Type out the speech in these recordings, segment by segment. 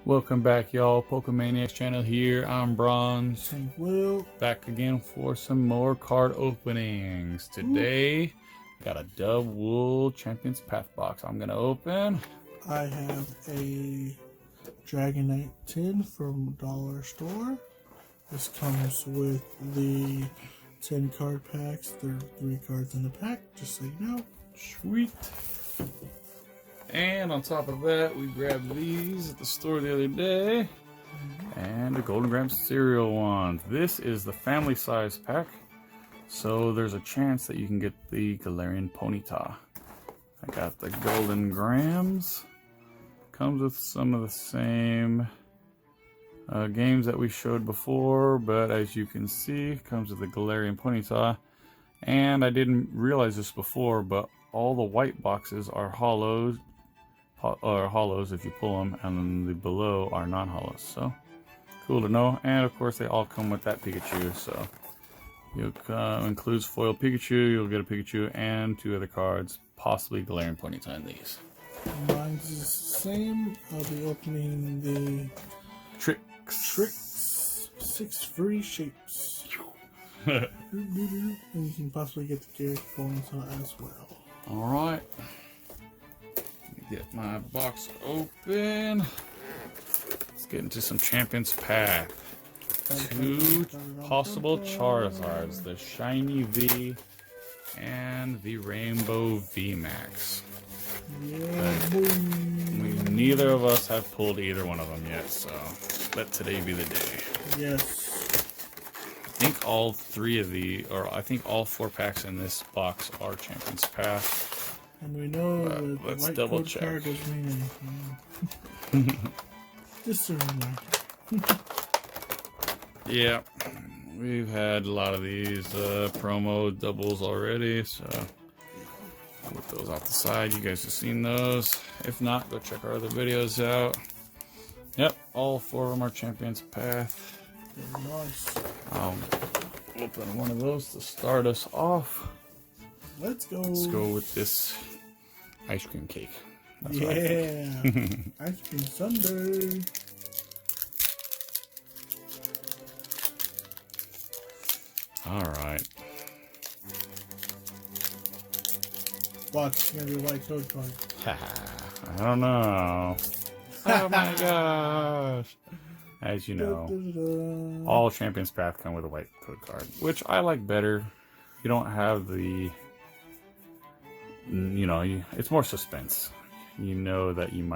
Welcome back, y'all. Pokemaniacs channel here. I'm Bronze. And Will. Back again for some more card openings. Today, got a Dove Wool Champions Path box I'm gonna open. I have a Dragonite tin from Dollar Store. This comes with the 10 card packs. There are 3 cards in the pack, just so you know. Sweet. And on top of that, we grabbed these at the store the other day. And the Golden Graham cereal ones. This is the family size pack. So there's a chance that you can get the Galarian Ponyta. I got the Golden Grams. Comes with some of the same games that we showed before. But as you can see, comes with the Galarian Ponyta. And I didn't realize this before, but all the white boxes are hollows if you pull them, and then the below are non-hollows. So cool to know. And of course they all come with that Pikachu, so you'll includes foil Pikachu, you'll get a Pikachu and 2 other cards, possibly Galarian Ponyta in these. Mine's the same. I'll be opening the Tricks 6 free shapes. And you can possibly get the Garrett Ponyta as well. Alright. Get my box open. Let's get into some Champions Path. 2 possible Charizards, the Shiny V and the Rainbow V Max. Yeah, Neither of us have pulled either one of them yet, so let today be the day. yes. I think all 3 of I think all 4 packs in this box are Champions Path. And we know that the let's white double code check. card doesn't mean anything. Just a reminder. Yeah, we've had a lot of these promo doubles already, so I'll put those off the side. You guys have seen those. If not, go check our other videos out. Yep, all 4 of them are Champions Path. Very nice. I'll open one of those to start us off. Let's go. Let's go with this ice cream cake. That's yeah. Ice cream sundae. Alright. Watch, it's gonna be a white code card. I don't know. Oh my gosh. As you know, all Champions Path come with a white code card, which I like better. You don't have the, it's more suspense. You know that you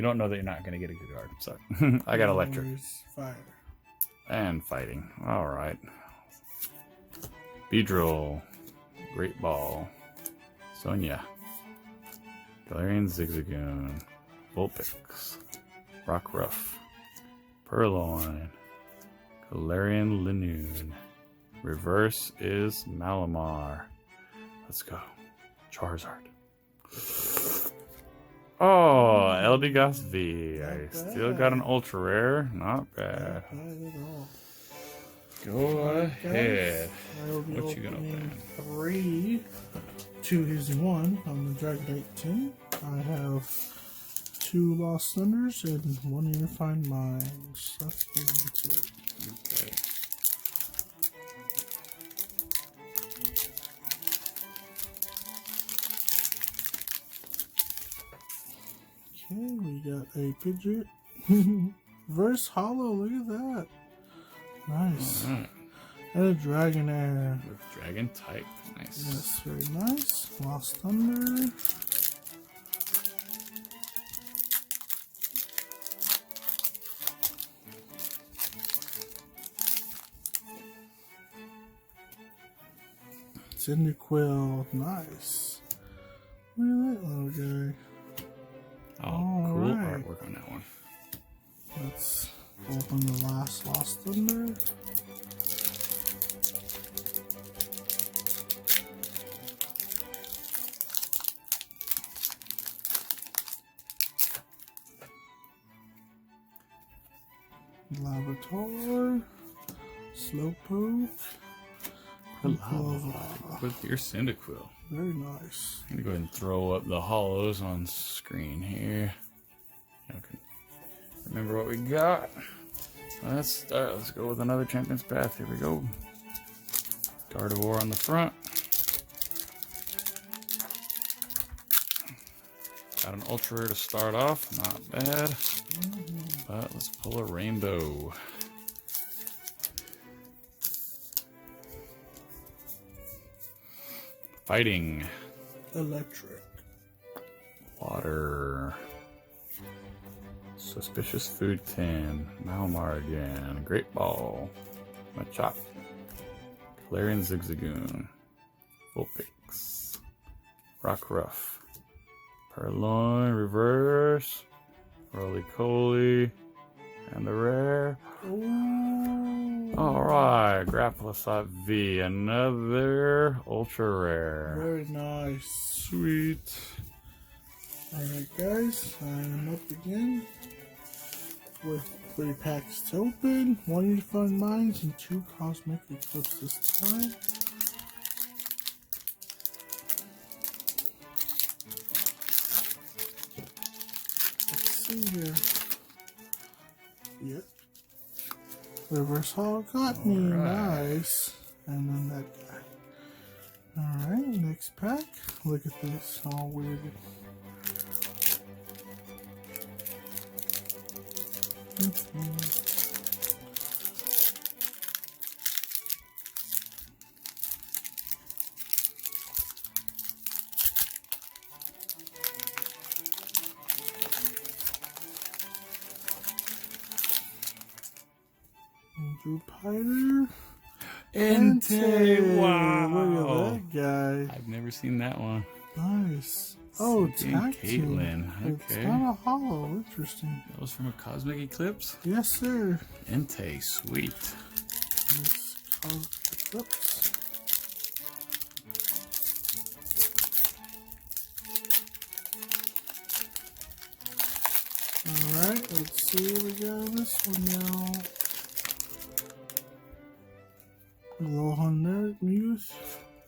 don't know that you're not going to get a good card. So I got electric. Fire. And fighting. Alright. Beedrill. Great Ball. Sonia. Galarian Zigzagoon. Vulpix. Rockruff. Purloin. Galarian Linoon. Reverse is Malamar. Let's go. Charizard. Oh, Eldegoss V. I still got an ultra rare. Not bad. Not at all. Go ahead. I will be What you gonna open? 3. 2 is 1 on the Dragonite tin. I have 2 Lost Thunders and 1 Unified Minds. Let's get into it. Okay. Okay, we got a Pidgeot. Reverse Hollow, look at that. Nice. Alright. And a Dragonair. With Dragon type. Nice. Yes, very nice. Lost Thunder. Cyndaquil, nice. Look at that little guy. Oh, cool Alright. artwork on that one. Let's open the last Lost Thunder. Laboratory, Slowpoke, With your Cyndaquil. very nice. I'm gonna go ahead and throw up the hollows on screen here. Okay. Remember what we got? Let's start. Let's go with another Champion's Path. Here we go. Gardevoir on the front. Got an Ultra Rare to start off. Not bad. But let's pull a Rainbow. Fighting. Electric. Water. Suspicious Food Tin. Malamar again. Great Ball. Machop. Galarian Zigzagoon. Vulpix. Rockruff. Purloin. Reverse. Roly-Coly. And the rare. Alright. Grapplesop V. Another Ultra Rare. Very nice. Sweet. Alright guys, I'm up again with 3 packs to open, 1 Unifying Minds and 2 Cosmic Eclipse this time. Let's see here. Yep. Reverse Holo got me, nice. And then that guy. Alright, next pack. Look at this, all weird. Jupiter. Entei! Wow! Look at that guy. I've never seen that one. Nice. Oh, Caitlin. Caitlin. It's Okay. not a hollow. Interesting. That was from a Cosmic Eclipse? Yes, sir. Entei, sweet. This Cosmic Eclipse. Alright, let's see what we got in this one now. Lohan Merit Muse.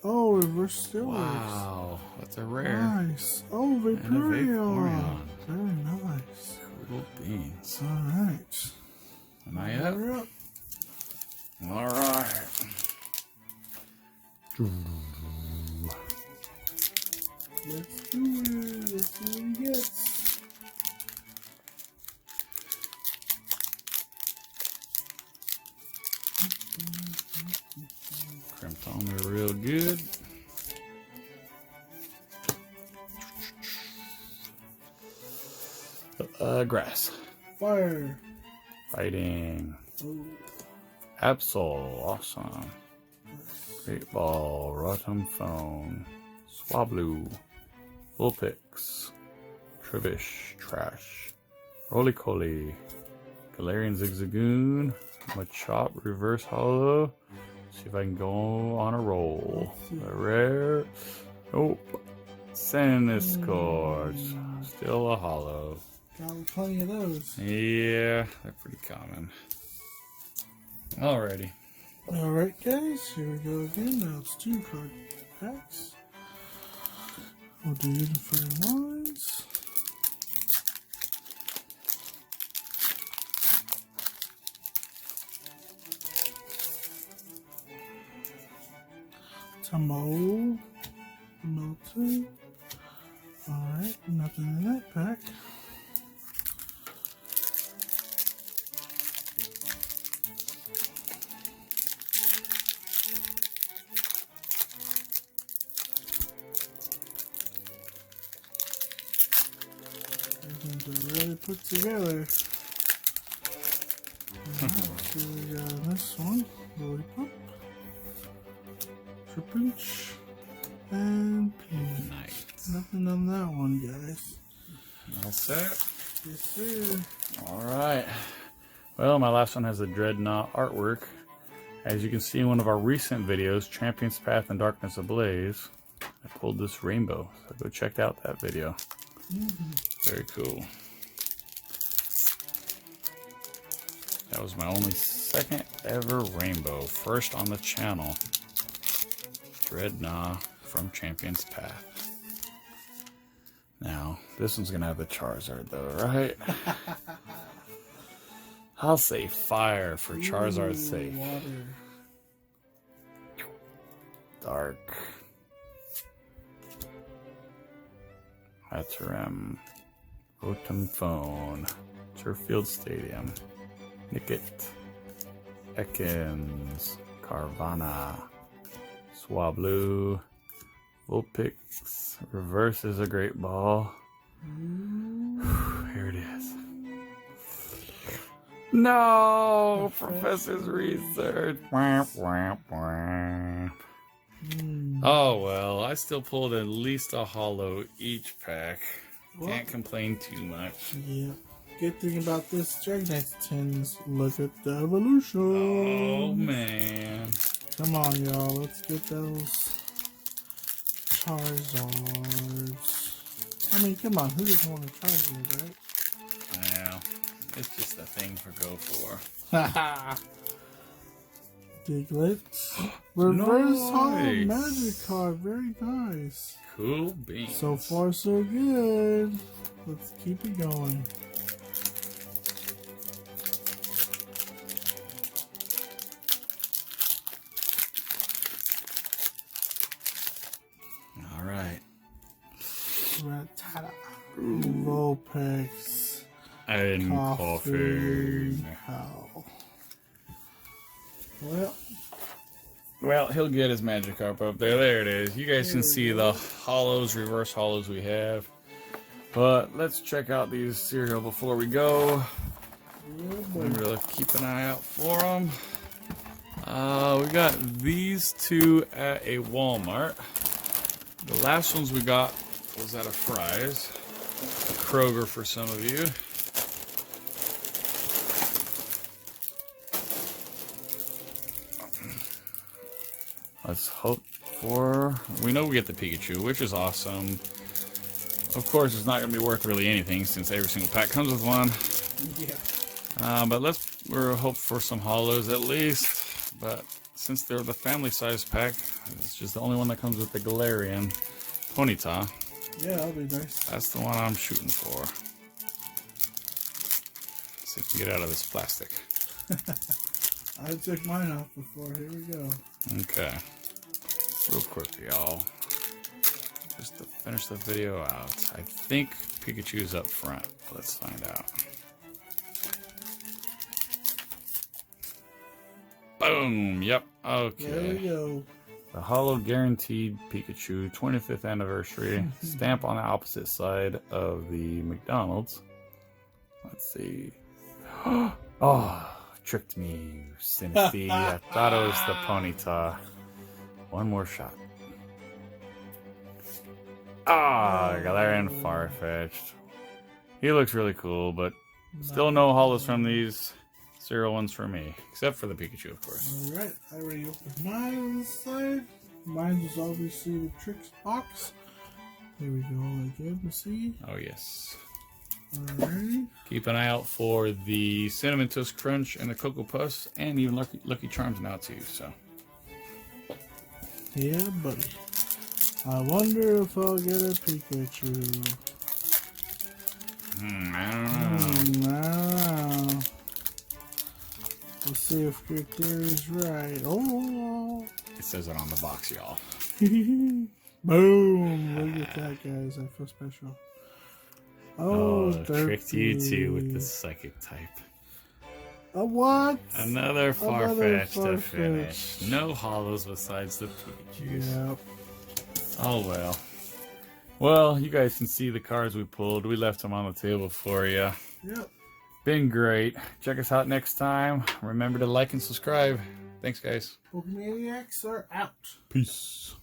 Oh, reverse Steelers. Wow, that's a rare. Nice. Oh, And a Vaporeon. Vaporeon. Very nice. Cool beans. Alright. Am I up? You're up. Alright. Let's do it. Let's see what he gets. Crimped on there real good. Grass. Fire. Fighting. Oh, Absol, awesome. Great Ball, Rotom Phone, Swablu, Vulpix, Trubbish, Trash, Roly-Coly, Galarian Zigzagoon, Machop, Reverse Holo. See if I can go on a roll. A rare. Nope. Sinistores. Still a holo. got plenty of those. Yeah, they're pretty common. Alrighty. Alright, guys, here we go again. Now it's 2 card packs. We'll do Unifying Minds. Tamo. Melton. Alright, nothing in that pack. Everything's already put together. Alright, so we got this one. Lollipop. Tripinch. And Pin. Nice. Nothing on that one, guys. All set. Yes, sir. Alright. Well, my last one has a Dreadnought artwork. As you can see in one of our recent videos, Champion's Path and Darkness Ablaze, I pulled this rainbow. So go check out that video. Very cool. That was my only second ever rainbow. First on the channel. Dreadnought from Champion's Path. Now, this one's gonna have the Charizard though, right? I'll say fire for Charizard's Ooh, sake. Water. Dark. Hatteram. Rotom Phone. Turffield Stadium. Nickit. Ekans. Carvana. Swablu. Vulpix. Reverse is a great ball. Here it is. No! Professor's Research. Oh well, I still pulled at least a holo each pack. Can't complain too much. Yeah. Good thing about this Dragonite tins, look at the evolution. Oh man. Come on, y'all. Let's get those Charizards. I mean, come on. Who doesn't want a Charizard, right? Well, it's just a thing for go for. Haha. Diglett. Reverse Holo Nice. Magikarp. Very nice. Cool beans. So far, so good. Let's keep it going. All right. Rattata. Vulpix. And coughing. How? Well, he'll get his Magikarp up there. There it is. You guys can see the holos, reverse holos we have. But let's check out these cereal before we go. Remember to keep an eye out for them. We got these two at a Walmart. The last ones we got was at a Fry's. Kroger for some of you. Let's hope for... We know we get the Pikachu, which is awesome. Of course, it's not going to be worth really anything since every single pack comes with one. Yeah. But we're hope for some holos at least. But since they're the family size pack, it's just the only one that comes with the Galarian Ponyta. Yeah, that'll be nice. That's the one I'm shooting for. Let's see if we can get out of this plastic. I took mine off before. Here we go. Okay. Real quick, y'all. Just to finish the video out. I think Pikachu's up front. Let's find out. Boom! Yep. Okay. There we go. The Holo Guaranteed Pikachu 25th anniversary. Stamp on the opposite side of the McDonald's. Let's see. Oh, tricked me, you Sinistee. I thought it was the Ponyta. One more shot. Ah, Galarian Farfetch'd. He looks really cool, but still no holos from these cereal ones for me. Except for the Pikachu, of course. Alright, I already opened mine on this side. Mine is obviously the tricks box. Here we go, again, to see. Oh, yes. Alright. Keep an eye out for the Cinnamon Toast Crunch and the Cocoa Puffs, and even Lucky Charms now, too, so. Yeah, buddy. I wonder if I'll get a Pikachu. I don't know. No. Let's see if your theory's right. Oh! It says it on the box, y'all. Boom! Look at that, guys. I feel special. Oh, tricked you too with the Psychic type. A what? Another Farfetch'd to Farfetch'd. finish. No holos besides the Pikachus. Yep. Oh well. Well, you guys can see the cards we pulled. We left them on the table for you. Yep. Been great. Check us out next time. Remember to like and subscribe. Thanks, guys. Pokemaniacs are out. Peace.